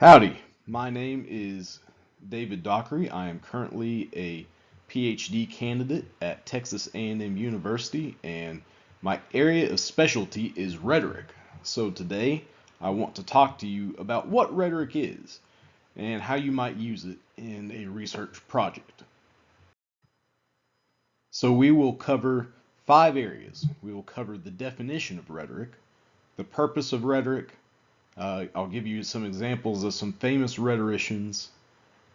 Howdy, my name is David Dockery. I am currently a PhD candidate at Texas A&M University, and my area of specialty is rhetoric. So today I want to talk to you about what rhetoric is and how you might use it in a research project. So we will cover 5 areas. We will cover the definition of rhetoric, the purpose of rhetoric. I'll give you some examples of some famous rhetoricians,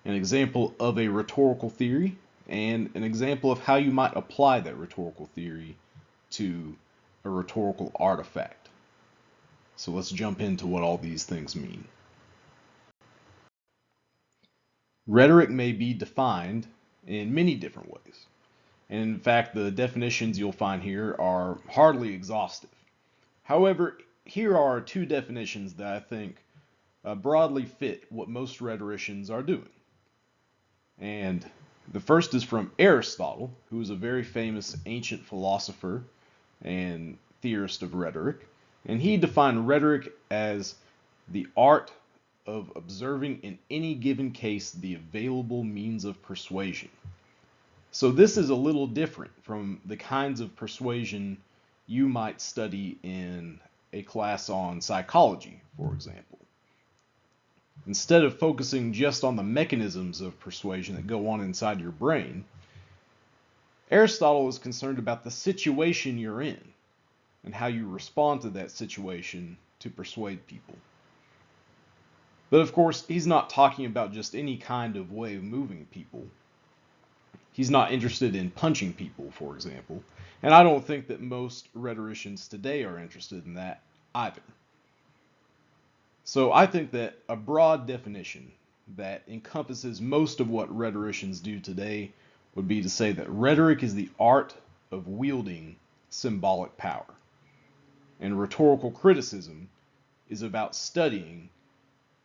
an example of a rhetorical theory, and an example of how you might apply that rhetorical theory to a rhetorical artifact. So let's jump into what all these things mean. Rhetoric may be defined in many different ways. And in fact, the definitions you'll find here are hardly exhaustive. However, here are 2 definitions that I think broadly fit what most rhetoricians are doing. And the first is from Aristotle, who is a very famous ancient philosopher and theorist of rhetoric. And he defined rhetoric as the art of observing in any given case the available means of persuasion. So this is a little different from the kinds of persuasion you might study in a class on psychology, for example. Instead of focusing just on the mechanisms of persuasion that go on inside your brain, Aristotle is concerned about the situation you're in and how you respond to that situation to persuade people. But of course, he's not talking about just any kind of way of moving people. He's not interested in punching people, for example, and I don't think that most rhetoricians today are interested in that either. So I think that a broad definition that encompasses most of what rhetoricians do today would be to say that rhetoric is the art of wielding symbolic power. And rhetorical criticism is about studying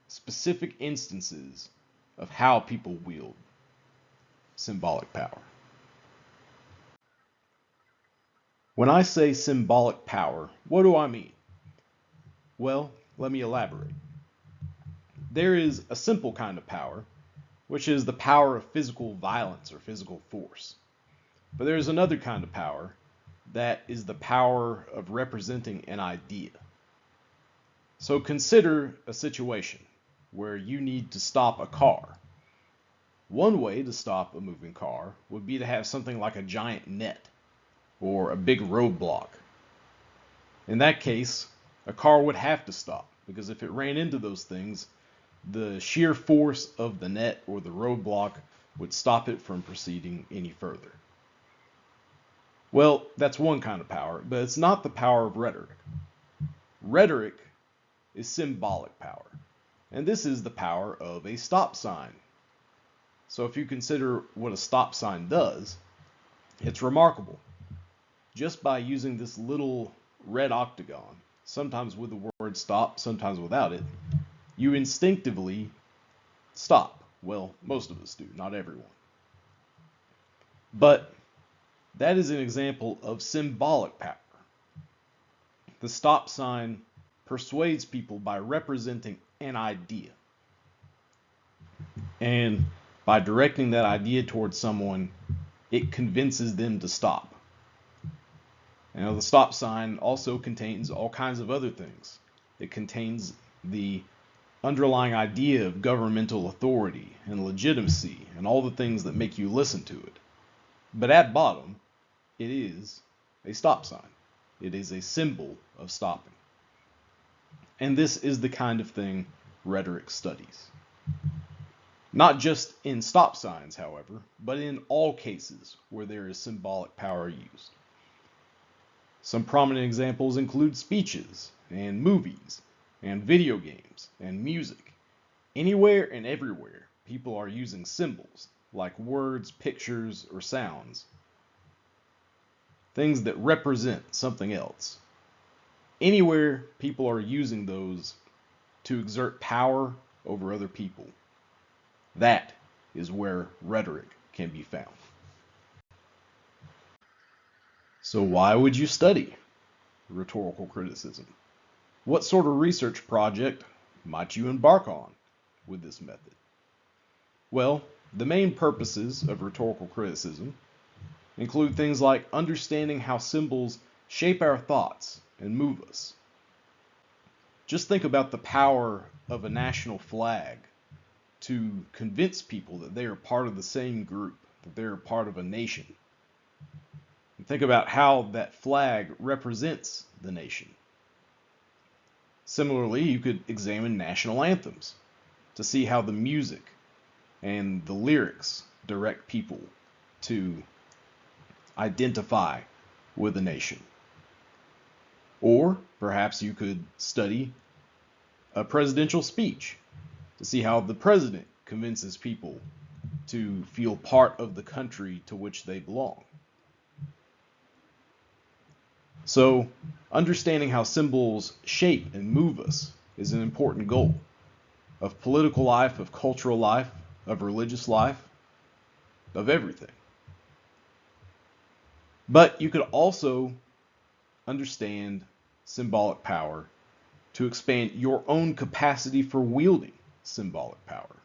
specific instances of how people wield symbolic power. When I say symbolic power, what do I mean? Well, let me elaborate. There is a simple kind of power, which is the power of physical violence or physical force. But there is another kind of power that is the power of representing an idea. So consider a situation where you need to stop a car. One way to stop a moving car would be to have something like a giant net or a big roadblock. In that case, a car would have to stop because if it ran into those things, the sheer force of the net or the roadblock would stop it from proceeding any further. Well, that's one kind of power, but it's not the power of rhetoric. Rhetoric is symbolic power, and this is the power of a stop sign. So if you consider what a stop sign does, it's remarkable. Just by using this little red octagon, sometimes with the word stop, sometimes without it, you instinctively stop. Well, most of us do, not everyone. But that is an example of symbolic power. The stop sign persuades people by representing an idea. And by directing that idea towards someone, it convinces them to stop. Now, the stop sign also contains all kinds of other things. It contains the underlying idea of governmental authority and legitimacy and all the things that make you listen to it. But at bottom, it is a stop sign. It is a symbol of stopping. And this is the kind of thing rhetoric studies. Not just in stop signs, however, but in all cases where there is symbolic power used. Some prominent examples include speeches and movies and video games and music. Anywhere and everywhere, people are using symbols like words, pictures, or sounds. Things that represent something else. Anywhere, people are using those to exert power over other people. That is where rhetoric can be found. So why would you study rhetorical criticism? What sort of research project might you embark on? with this method? Well, the main purposes of rhetorical criticism include things like understanding how symbols shape our thoughts and move us. Just think about the power of a national flag to convince people that they are part of the same group, that they're part of a nation. And think about how that flag represents the nation. Similarly, you could examine national anthems to see how the music and the lyrics direct people to identify with a nation. Or perhaps you could study a presidential speech to see how the president convinces people to feel part of the country to which they belong. So, understanding how symbols shape and move us is an important goal of political life, of cultural life, of religious life, of everything. But you could also understand symbolic power to expand your own capacity for wielding symbolic power.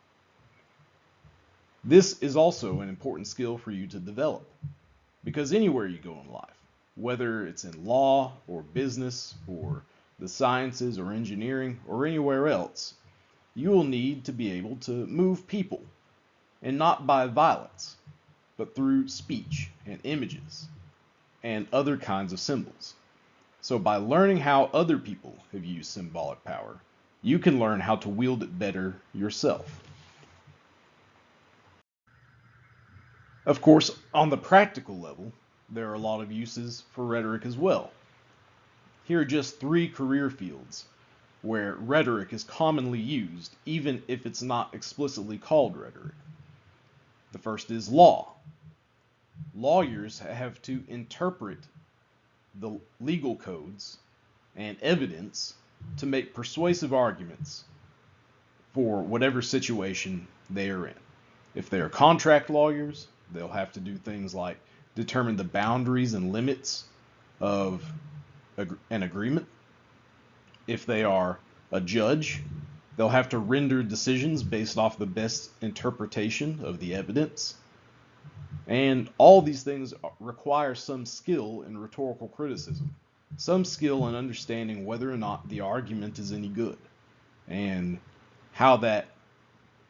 This is also an important skill for you to develop because anywhere you go in life, whether it's in law or business or the sciences or engineering or anywhere else, you will need to be able to move people, and not by violence, but through speech and images and other kinds of symbols. So by learning how other people have used symbolic power, you can learn how to wield it better yourself. Of course, on the practical level, there are a lot of uses for rhetoric as well. Here are just 3 career fields where rhetoric is commonly used, even if it's not explicitly called rhetoric. The first is law. Lawyers have to interpret the legal codes and evidence to make persuasive arguments for whatever situation they are in. If they are contract lawyers, they'll have to do things like determine the boundaries and limits of an agreement. If they are a judge, they'll have to render decisions based off the best interpretation of the evidence. And all these things require some skill in rhetorical criticism, some skill in understanding whether or not the argument is any good, and how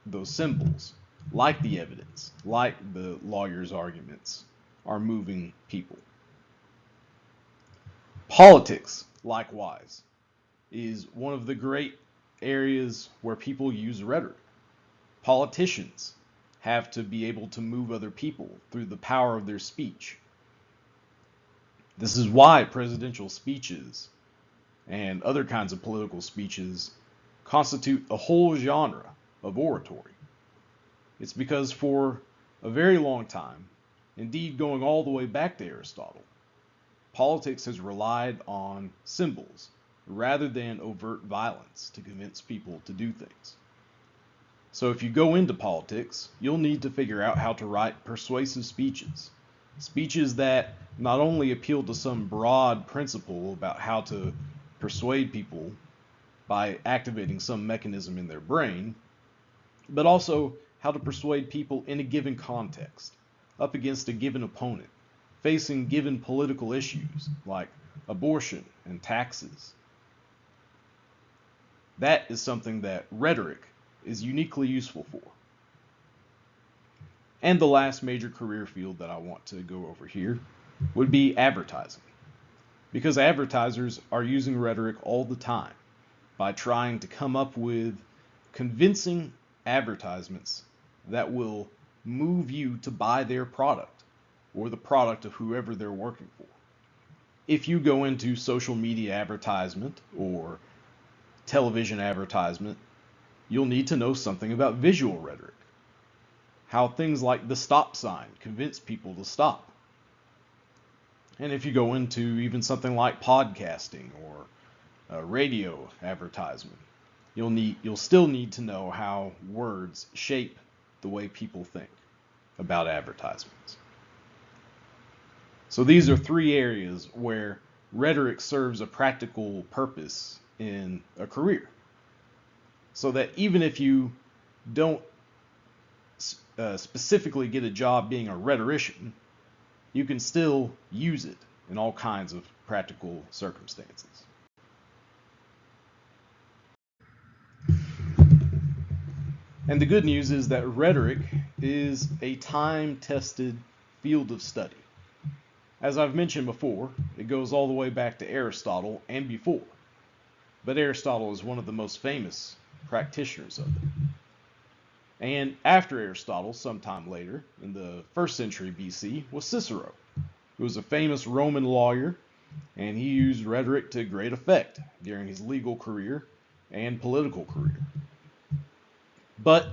those symbols, like the evidence, like the lawyer's arguments, are moving people. Politics, likewise, is one of the great areas where people use rhetoric. Politicians have to be able to move other people through the power of their speech. This is why presidential speeches and other kinds of political speeches constitute a whole genre of oratory. It's because for a very long time, indeed going all the way back to Aristotle, politics has relied on symbols rather than overt violence to convince people to do things. So if you go into politics, you'll need to figure out how to write persuasive speeches. Speeches that not only appeal to some broad principle about how to persuade people by activating some mechanism in their brain, but also how to persuade people in a given context, up against a given opponent, facing given political issues like abortion and taxes. That is something that rhetoric is uniquely useful for. And the last major career field that I want to go over here would be advertising. Because advertisers are using rhetoric all the time by trying to come up with convincing advertisements that will move you to buy their product or the product of whoever they're working for. If you go into social media advertisement or television advertisement, you'll need to know something about visual rhetoric. How things like the stop sign convince people to stop. And if you go into even something like podcasting or radio advertisement, you'll still need to know how words shape the way people think about advertisements. So these are 3 areas where rhetoric serves a practical purpose in a career. So that even if you don't specifically get a job being a rhetorician, you can still use it in all kinds of practical circumstances. And the good news is that rhetoric is a time-tested field of study. As I've mentioned before, it goes all the way back to Aristotle and before. But Aristotle is one of the most famous practitioners of it. And after Aristotle, sometime later, in the 1st century BC, was Cicero, who was a famous Roman lawyer, and he used rhetoric to great effect during his legal career and political career. But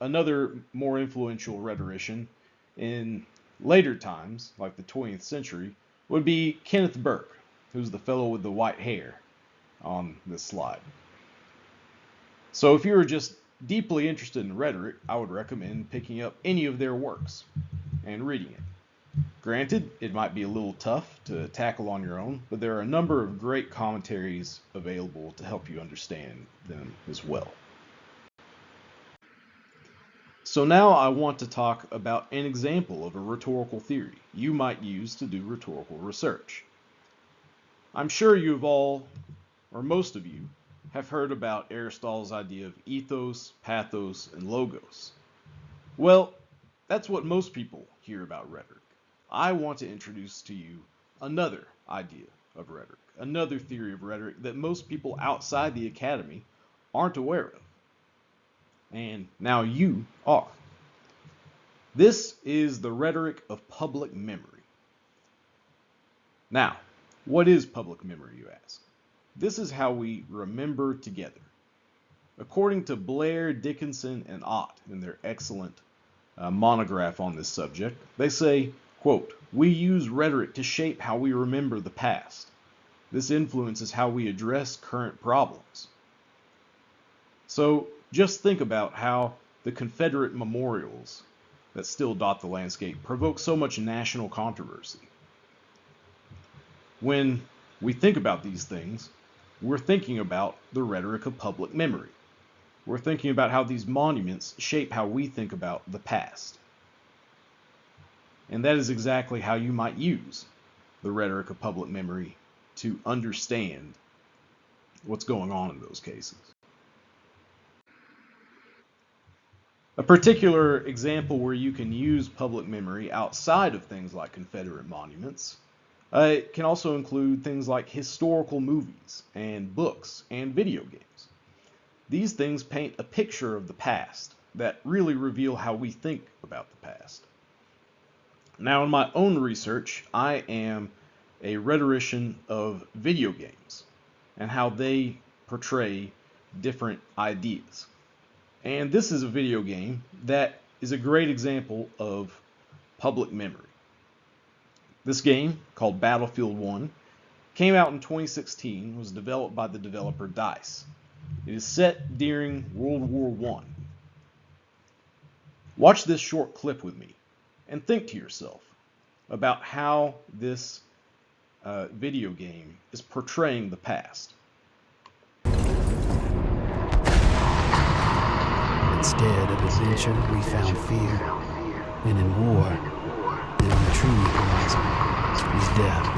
another more influential rhetorician in later times, like the 20th century, would be Kenneth Burke, who's the fellow with the white hair on this slide. So if you're just deeply interested in rhetoric, I would recommend picking up any of their works and reading it. Granted, it might be a little tough to tackle on your own, but there are a number of great commentaries available to help you understand them as well. So now I want to talk about an example of a rhetorical theory you might use to do rhetorical research. I'm sure you've all, or most of you, have heard about Aristotle's idea of ethos, pathos, and logos. Well, that's what most people hear about rhetoric. I want to introduce to you another idea of rhetoric, another theory of rhetoric that most people outside the academy aren't aware of. And now you are. This is the rhetoric of public memory. Now, what is public memory, you ask? This is how we remember together. According to Blair, Dickinson, and Ott in their excellent monograph on this subject, they say, quote, "We use rhetoric to shape how we remember the past. This influences how we address current problems." So just think about how the Confederate memorials that still dot the landscape provoke so much national controversy. When we think about these things, we're thinking about the rhetoric of public memory. We're thinking about how these monuments shape how we think about the past. And that is exactly how you might use the rhetoric of public memory to understand what's going on in those cases. A particular example where you can use public memory outside of things like Confederate monuments it can also include things like historical movies and books and video games. These things paint a picture of the past that really reveal how we think about the past. Now, in my own research, I am a rhetorician of video games and how they portray different ideas. And this is a video game that is a great example of public memory. This game, called Battlefield 1, came out in 2016 and was developed by the developer DICE. It is set during World War I. Watch this short clip with me and think to yourself about how this video game is portraying the past. Instead of adventure, we found fear. And in war, the only true equalizer is death.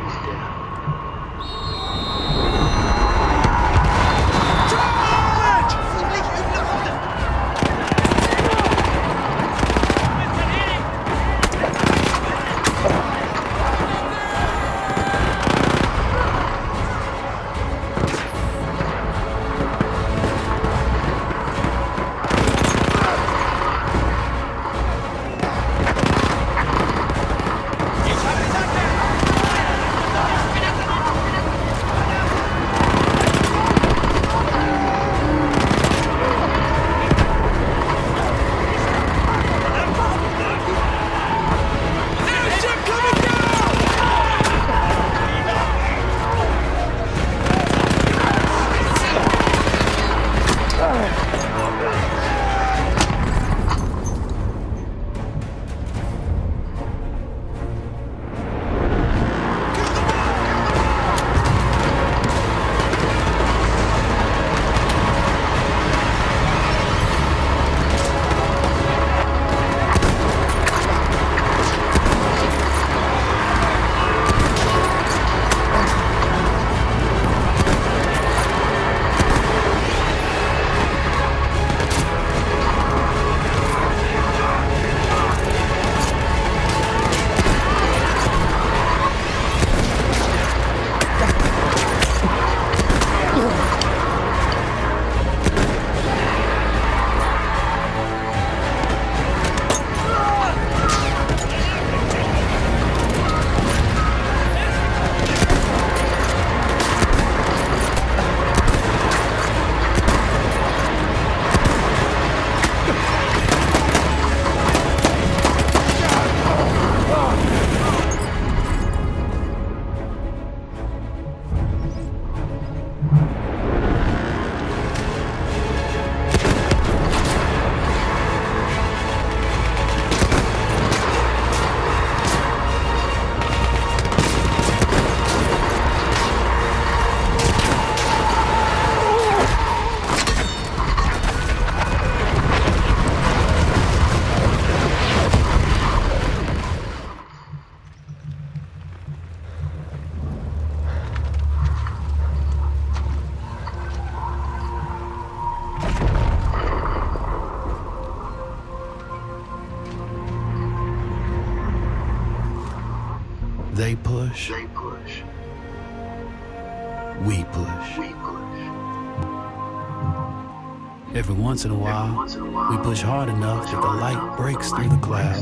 Every once in a while, we push hard enough that the light breaks through the cloud.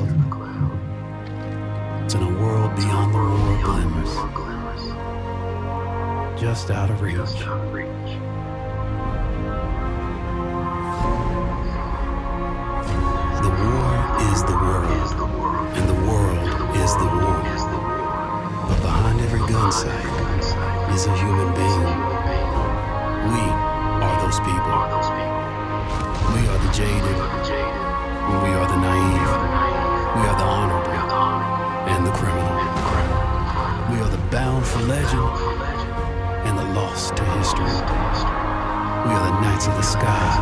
It's in a world beyond the war glimmers, just out of reach. The war is the world, and the world is the war. But behind every gun sight is a human being. We are those people. We are the jaded, and we are the naive. We are the honorable and the criminal. We are the bound for legend and the lost to history. We are the knights of the sky,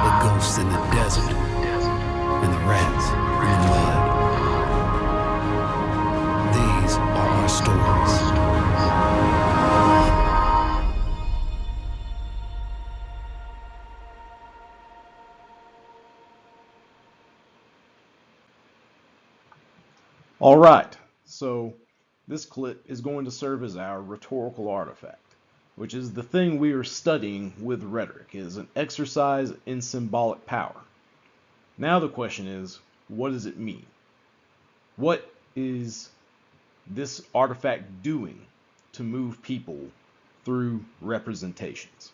the ghosts in the desert, and the rats in the mud. These are our stories. All right, so this clip is going to serve as our rhetorical artifact, which is the thing we are studying with rhetoric. It is an exercise in symbolic power. Now the question is, what does it mean? What is this artifact doing to move people through representations?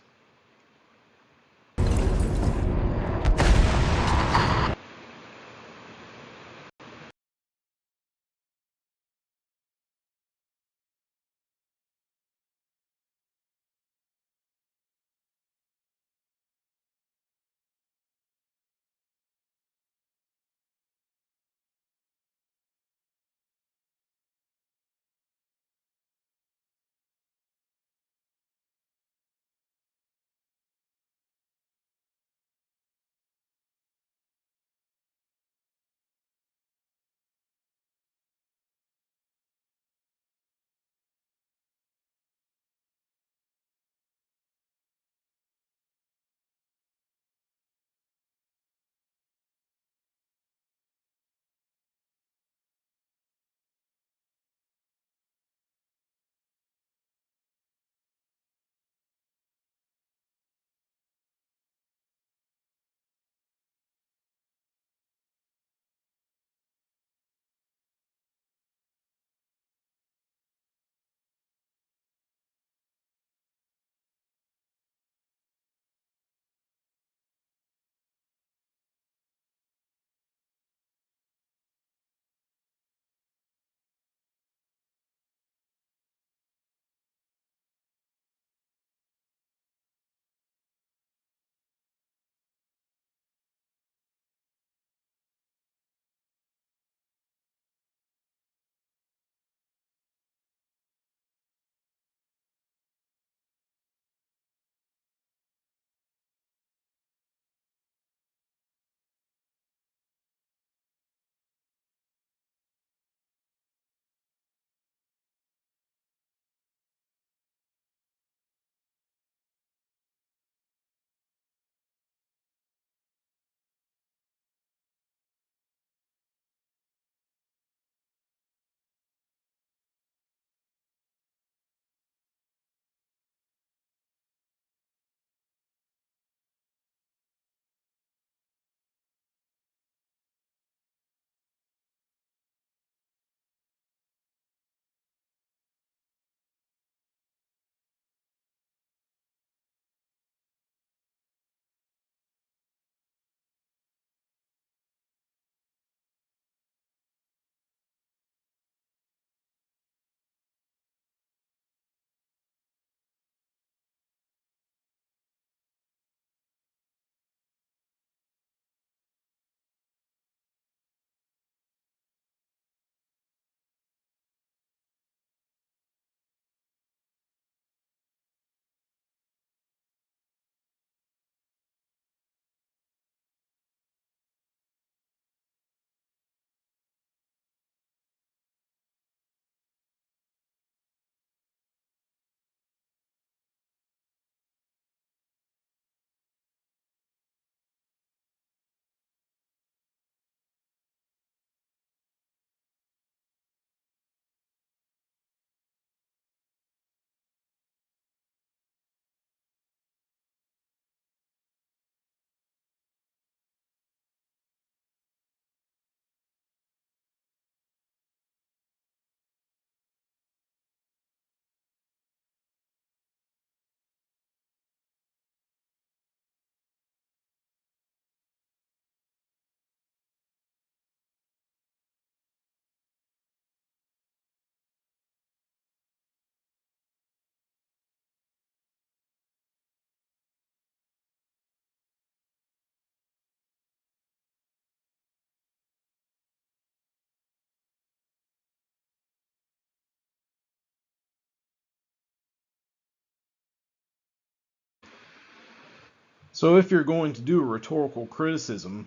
So if you're going to do a rhetorical criticism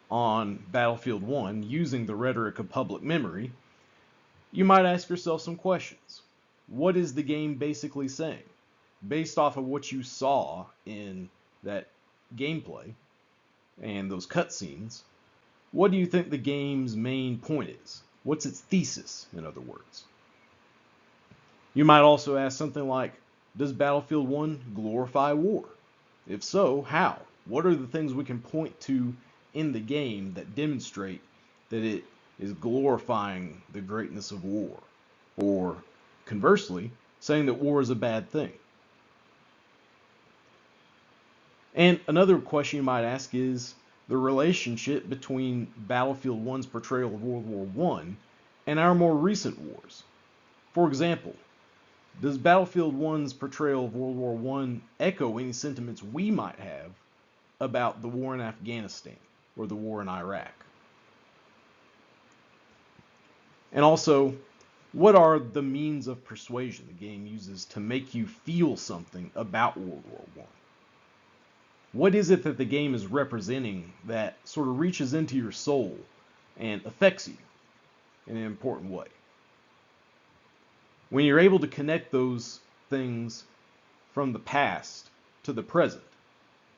on Battlefield 1 using the rhetoric of public memory, you might ask yourself some questions. What is the game basically saying? Based off of what you saw in that gameplay and those cutscenes, what do you think the game's main point is? What's its thesis, in other words? You might also ask something like, does Battlefield 1 glorify war? If so, how? What are the things we can point to in the game that demonstrate that it is glorifying the greatness of war? Or, conversely, saying that war is a bad thing? And another question you might ask is the relationship between Battlefield 1's portrayal of World War I and our more recent wars. For example, does Battlefield 1's portrayal of World War I echo any sentiments we might have about the war in Afghanistan or the war in Iraq? And also, what are the means of persuasion the game uses to make you feel something about World War I? What is it that the game is representing that sort of reaches into your soul and affects you in an important way? When you're able to connect those things from the past to the present,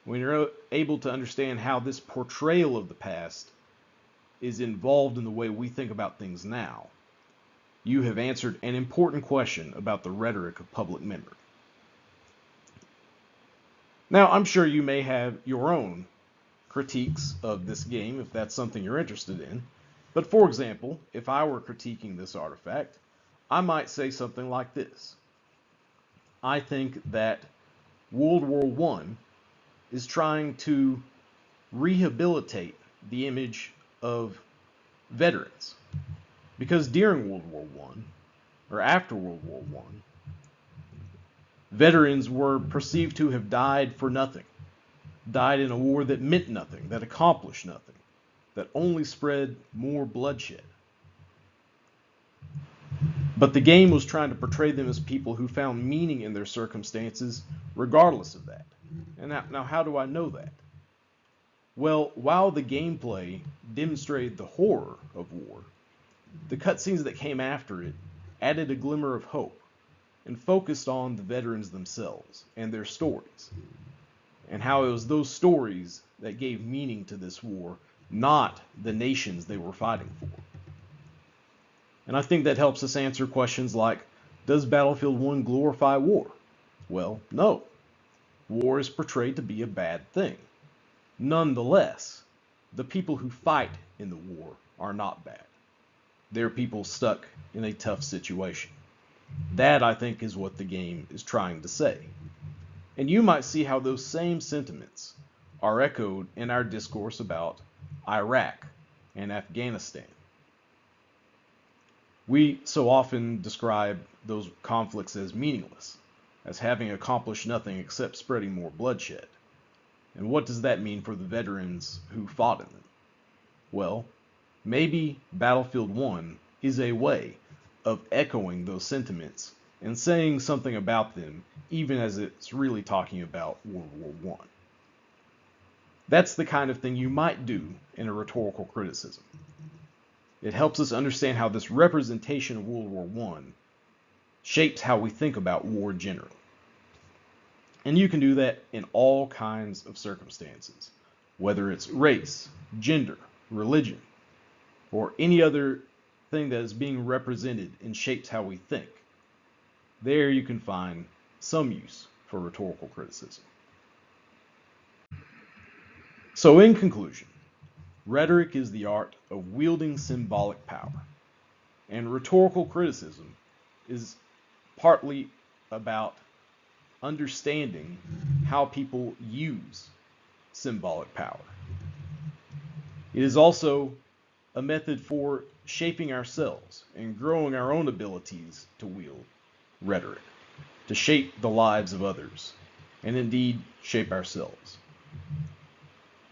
when you're able to understand how this portrayal of the past is involved in the way we think about things now, you have answered an important question about the rhetoric of public memory. Now, I'm sure you may have your own critiques of this game if that's something you're interested in. But for example, if I were critiquing this artifact, I might say something like this. I think that World War I is trying to rehabilitate the image of veterans. Because during World War I, or after World War I, veterans were perceived to have died for nothing, died in a war that meant nothing, that accomplished nothing, that only spread more bloodshed. But the game was trying to portray them as people who found meaning in their circumstances regardless of that. And now how do I know that? Well, while the gameplay demonstrated the horror of war, the cutscenes that came after it added a glimmer of hope and focused on the veterans themselves and their stories, and how it was those stories that gave meaning to this war, not the nations they were fighting for. And I think that helps us answer questions like, does Battlefield 1 glorify war? Well, no. War is portrayed to be a bad thing. Nonetheless, the people who fight in the war are not bad. They're people stuck in a tough situation. That, I think, is what the game is trying to say. And you might see how those same sentiments are echoed in our discourse about Iraq and Afghanistan. We so often describe those conflicts as meaningless, as having accomplished nothing except spreading more bloodshed. And what does that mean for the veterans who fought in them? Well, maybe Battlefield 1 is a way of echoing those sentiments and saying something about them, even as it's really talking about World War I. That's the kind of thing you might do in a rhetorical criticism. It helps us understand how this representation of World War I shapes how we think about war generally. And you can do that in all kinds of circumstances, whether it's race, gender, religion, or any other thing that is being represented and shapes how we think. There you can find some use for rhetorical criticism. So in conclusion, rhetoric is the art of wielding symbolic power, and rhetorical criticism is partly about understanding how people use symbolic power. It is also a method for shaping ourselves and growing our own abilities to wield rhetoric, to shape the lives of others, and indeed shape ourselves.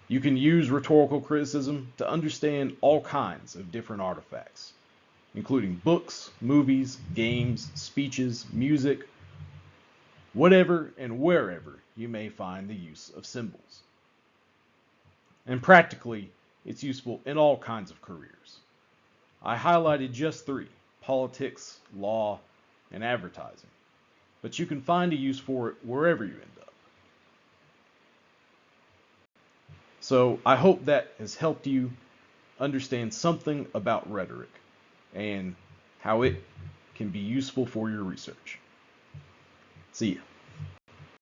You can use rhetorical criticism to understand all kinds of different artifacts, including books, movies, games, speeches, music, whatever and wherever you may find the use of symbols. And practically, it's useful in all kinds of careers. I highlighted just three: politics, law, and advertising. But you can find a use for it wherever you end up. So I hope that has helped you understand something about rhetoric and how it can be useful for your research. See ya.